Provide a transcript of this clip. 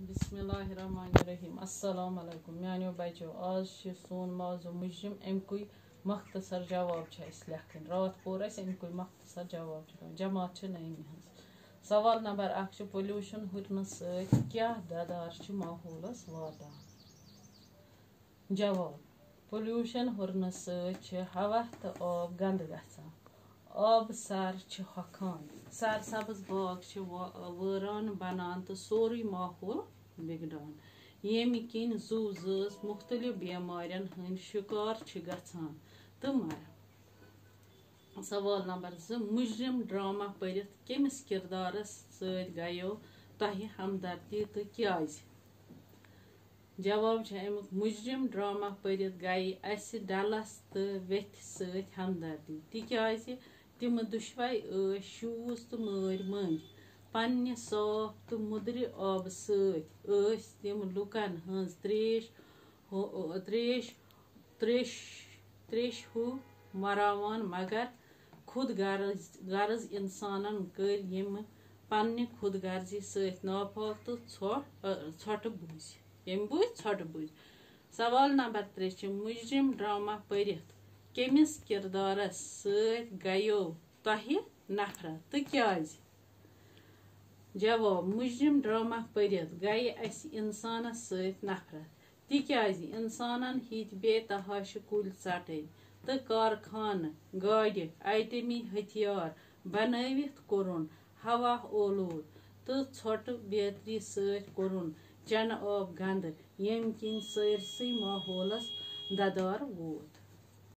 बिस्मिल्लाहिर्रहमानिर्रहीम। अस्सलाम वालेकुम म्यानो बच्चो। आज सोन मौजू मुजरिम अमुक मख्तसर जवाब लेखन। रात पोर अमुक मख्तसर जवाब जमात नईमी हज। सवाल नंबर 1 पोल्यूशन हुरन क्या ददार माहौलस वातान। जवाब पोल्यूशन हुरन हवा तो आब गंद गछान। आब सर हकान, सरसब्ज बाग वरान बनान तो सोरे माहौल बिगड़ान। येमि किन जू जस मुख्तलिफ बेमारियन हंद शिकार गछान तो मरान। सवाल नंबर 2 मुजरिम ड्रामा परित केमिस किरदारस सत गयो तह हमदर्दी तो क्याज। जवाब अमुक मुजरिम ड्रामा परित गई अस डलस तो वेथ सत हमदर्दी तिक्याज तिम दुशवाई शूज तो मार मंज पन्ने साफ तो मुदर आब सत तिम लुकन हंज त्रेश हु मरावान मगर खुद गर्ज इंसानन कर यम पन्ने खुद गर्जी सत नापाक तो छोट बुझ यम बुझ छोट बुझ। सवाल नंबर 3 मुजरिम ड्रामा परित केमिस किरदारस सत गयो तह नफरत तो क्याज। जवाब मुजरिम ड्रामा परित गई अस इंसानस सत नफरत तिक्याज इंसानन हित बेतहाश कुल षटन तो कारखान गाड़ी आइटमी हथियार बनवित कोरुन हवा ओलूद तो छोट बेतरी सत कोरुन चन आब गंद येम किन सरसई माहौलस ददार वोत।